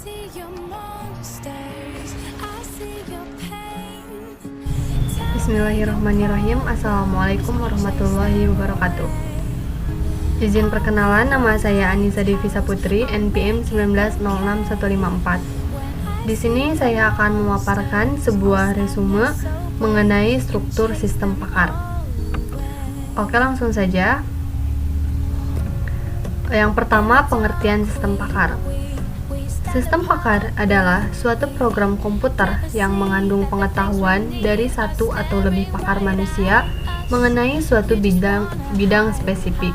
Bismillahirrahmanirrahim. Assalamualaikum warahmatullahi wabarakatuh. Izin perkenalan, nama saya Anissa Devisa Putri, NPM 1906154. Di sini saya akan memaparkan sebuah resume mengenai struktur sistem pakar. Oke, langsung saja. Yang pertama, pengertian sistem pakar. Sistem pakar adalah suatu program komputer yang mengandung pengetahuan dari satu atau lebih pakar manusia mengenai suatu bidang spesifik.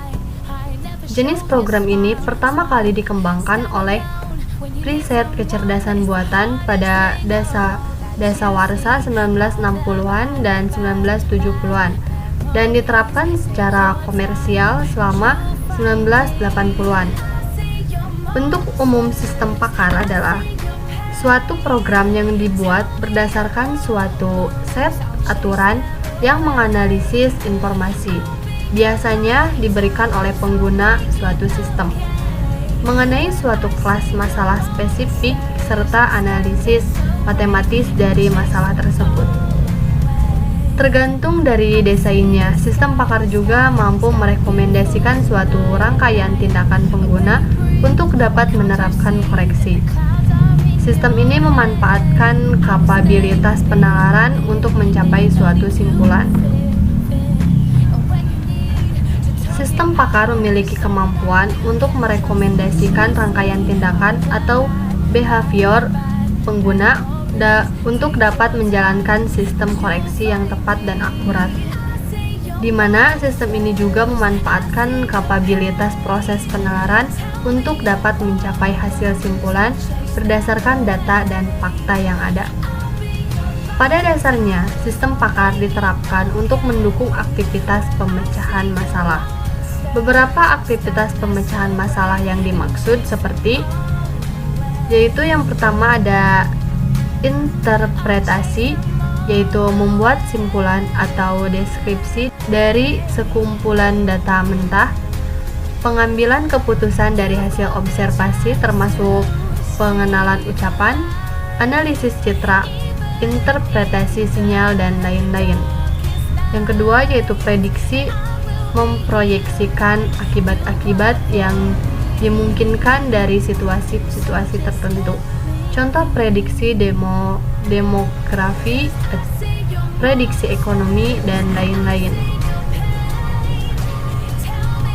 Jenis program ini pertama kali dikembangkan oleh riset kecerdasan buatan pada dasawarsa 1960-an dan 1970-an dan diterapkan secara komersial selama 1980-an. Bentuk umum sistem pakar adalah suatu program yang dibuat berdasarkan suatu set aturan yang menganalisis informasi, biasanya diberikan oleh pengguna suatu sistem, mengenai suatu kelas masalah spesifik serta analisis matematis dari masalah tersebut. Tergantung dari desainnya, sistem pakar juga mampu merekomendasikan suatu rangkaian tindakan pengguna untuk dapat menerapkan koreksi. Sistem ini memanfaatkan kapabilitas penalaran untuk mencapai suatu simpulan. Sistem pakar memiliki kemampuan untuk merekomendasikan rangkaian tindakan atau behavior pengguna untuk dapat menjalankan sistem koreksi yang tepat dan akurat, di mana sistem ini juga memanfaatkan kapabilitas proses penalaran untuk dapat mencapai hasil simpulan berdasarkan data dan fakta yang ada. Pada dasarnya, sistem pakar diterapkan untuk mendukung aktivitas pemecahan masalah. Beberapa aktivitas pemecahan masalah yang dimaksud yaitu yang pertama ada interpretasi, yaitu membuat simpulan atau deskripsi dari sekumpulan data mentah, pengambilan keputusan dari hasil observasi termasuk pengenalan ucapan, analisis citra, interpretasi sinyal, dan lain-lain. Yang kedua yaitu prediksi, memproyeksikan akibat-akibat yang dimungkinkan dari situasi-situasi tertentu. Contoh prediksi demografi, prediksi ekonomi, dan lain-lain.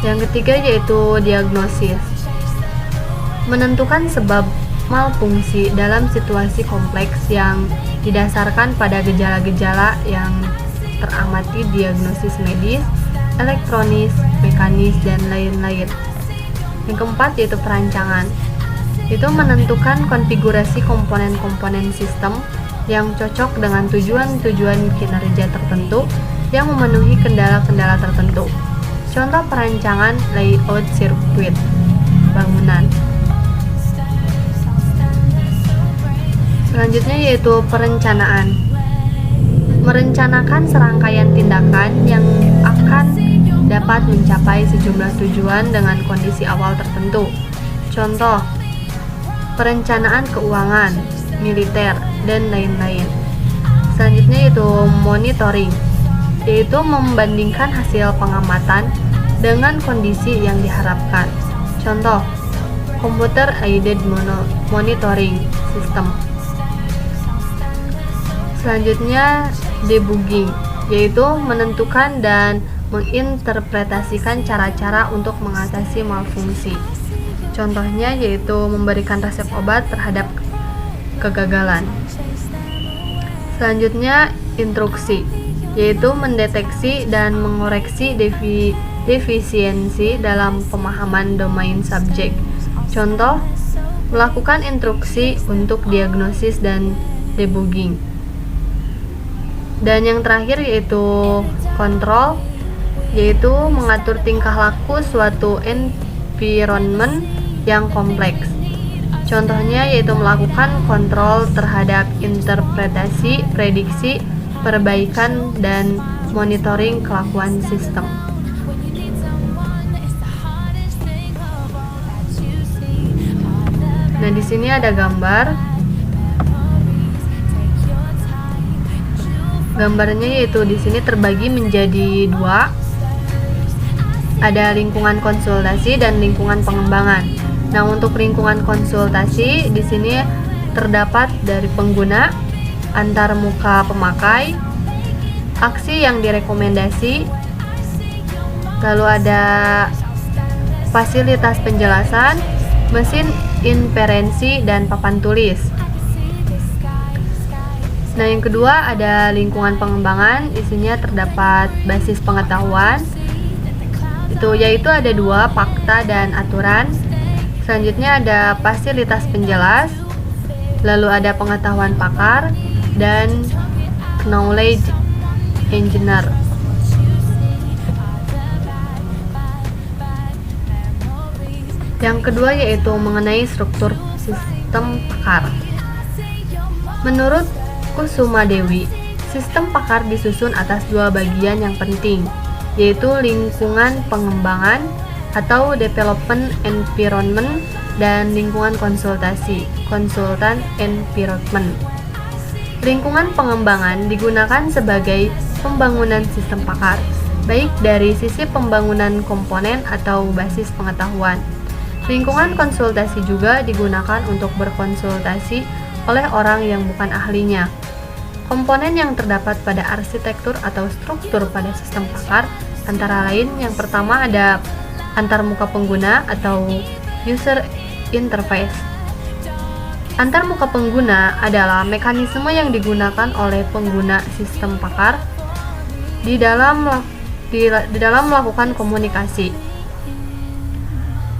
Yang ketiga yaitu diagnosis, menentukan sebab malfungsi dalam situasi kompleks yang didasarkan pada gejala-gejala yang teramati, diagnosis medis, elektronis, mekanis, dan lain-lain. Yang keempat yaitu perancangan, itu menentukan konfigurasi komponen-komponen sistem yang cocok dengan tujuan-tujuan kinerja tertentu yang memenuhi kendala-kendala tertentu. Contoh perancangan layout sirkuit bangunan. Selanjutnya yaitu perencanaan, merencanakan serangkaian tindakan yang akan dapat mencapai sejumlah tujuan dengan kondisi awal tertentu. Contoh perencanaan keuangan, militer, dan lain-lain. Selanjutnya yaitu monitoring, yaitu membandingkan hasil pengamatan dengan kondisi yang diharapkan. Contoh computer aided monitoring system. Selanjutnya debugging, yaitu menentukan dan menginterpretasikan cara-cara untuk mengatasi malfungsi. Contohnya yaitu memberikan resep obat terhadap kegagalan. Selanjutnya instruksi, yaitu mendeteksi dan mengoreksi defisiensi dalam pemahaman domain subjek. Contoh, melakukan instruksi untuk diagnosis dan debugging. Dan yang terakhir yaitu kontrol, yaitu mengatur tingkah laku suatu environment yang kompleks. Contohnya yaitu melakukan kontrol terhadap interpretasi, prediksi, perbaikan, dan monitoring kelakuan sistem. Nah, di sini ada gambar. Gambarnya yaitu di sini terbagi menjadi dua. Ada lingkungan konsultasi dan lingkungan pengembangan. Nah, untuk lingkungan konsultasi di sini terdapat dari pengguna, antar muka pemakai, aksi yang direkomendasi, lalu ada fasilitas penjelasan, mesin inferensi, dan papan tulis. Nah, yang kedua ada lingkungan pengembangan, isinya terdapat basis pengetahuan, yaitu ada dua, fakta dan aturan. Selanjutnya ada fasilitas penjelas, lalu ada pengetahuan pakar, dan knowledge engineer. Yang kedua yaitu mengenai struktur sistem pakar. Menurut Kusuma Dewi, sistem pakar disusun atas dua bagian yang penting, yaitu lingkungan pengembangan atau development environment dan lingkungan konsultasi, consultant environment. Lingkungan pengembangan digunakan sebagai pembangunan sistem pakar, baik dari sisi pembangunan komponen atau basis pengetahuan. Lingkungan konsultasi juga digunakan untuk berkonsultasi oleh orang yang bukan ahlinya. Komponen yang terdapat pada arsitektur atau struktur pada sistem pakar antara lain yang pertama ada antarmuka pengguna atau user interface. Antarmuka pengguna adalah mekanisme yang digunakan oleh pengguna sistem pakar di dalam melakukan komunikasi.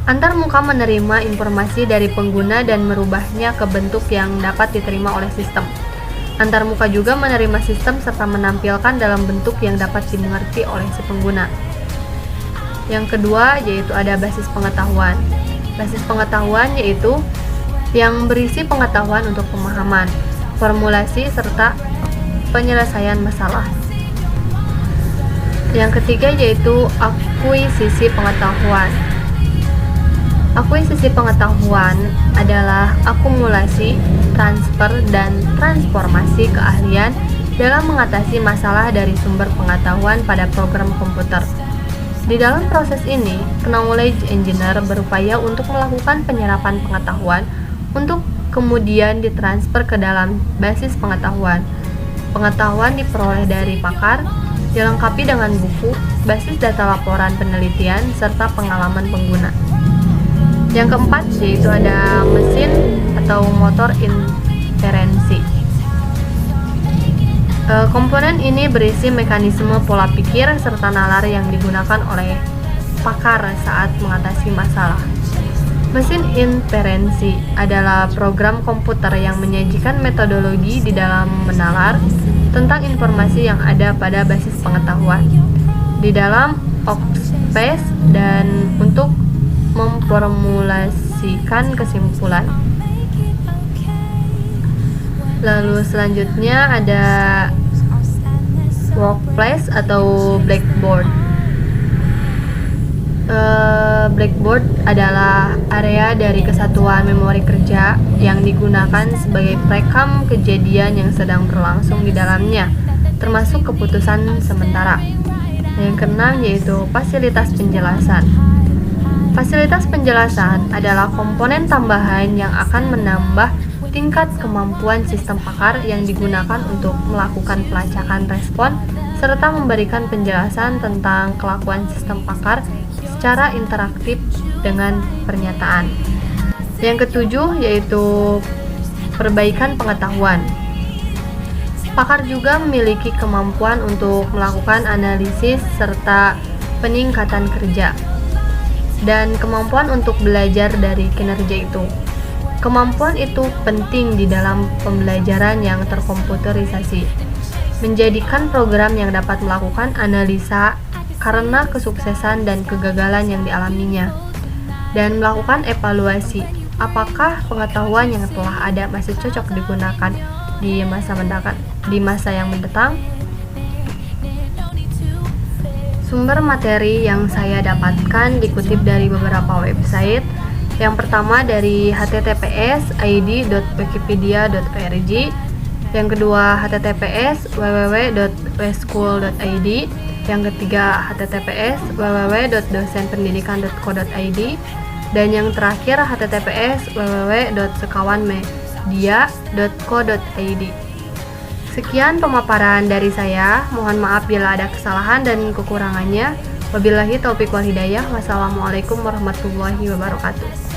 Antarmuka menerima informasi dari pengguna dan merubahnya ke bentuk yang dapat diterima oleh sistem. Antarmuka juga menerima sistem serta menampilkan dalam bentuk yang dapat dimengerti oleh si pengguna. Yang kedua yaitu ada basis pengetahuan. Basis pengetahuan yaitu yang berisi pengetahuan untuk pemahaman, formulasi, serta penyelesaian masalah. Yang ketiga yaitu akuisisi pengetahuan. Akuisisi pengetahuan adalah akumulasi, transfer, dan transformasi keahlian dalam mengatasi masalah dari sumber pengetahuan pada program komputer. Di dalam proses ini, knowledge engineer berupaya untuk melakukan penyerapan pengetahuan untuk kemudian ditransfer ke dalam basis pengetahuan. Pengetahuan diperoleh dari pakar, dilengkapi dengan buku, basis data laporan penelitian, serta pengalaman pengguna. Yang keempat yaitu ada mesin atau motor inferensi. Komponen ini berisi mekanisme pola pikir serta nalar yang digunakan oleh pakar saat mengatasi masalah. Mesin inferensi adalah program komputer yang menyajikan metodologi di dalam menalar tentang informasi yang ada pada basis pengetahuan di dalam workspace dan untuk memformulasikan kesimpulan. Lalu selanjutnya ada workplace atau blackboard. Blackboard adalah area dari kesatuan memori kerja yang digunakan sebagai perekam kejadian yang sedang berlangsung di dalamnya, termasuk keputusan sementara. Yang keenam yaitu fasilitas penjelasan. Fasilitas penjelasan adalah komponen tambahan yang akan menambah tingkat kemampuan sistem pakar yang digunakan untuk melakukan pelacakan respon serta memberikan penjelasan tentang kelakuan sistem pakar secara interaktif dengan pernyataan. Yang ketujuh yaitu perbaikan pengetahuan. Pakar juga memiliki kemampuan untuk melakukan analisis serta peningkatan kerja dan kemampuan untuk belajar dari kinerja itu. Kemampuan itu penting di dalam pembelajaran yang terkomputerisasi, menjadikan program yang dapat melakukan analisa karena kesuksesan dan kegagalan yang dialaminya, dan melakukan evaluasi apakah pengetahuan yang telah ada masih cocok digunakan di masa yang mendatang. Sumber materi yang saya dapatkan dikutip dari beberapa website, Yang pertama dari https://id.wikipedia.org, yang kedua https://www.weschool.id, yang ketiga https://www.dosenpendidikan.co.id, dan yang terakhir https://www.sekawanmedia.co.id. Sekian pemaparan dari saya. Mohon maaf bila ada kesalahan dan kekurangannya. Wabillahi taufiq wal hidayah. Wassalamualaikum warahmatullahi wabarakatuh.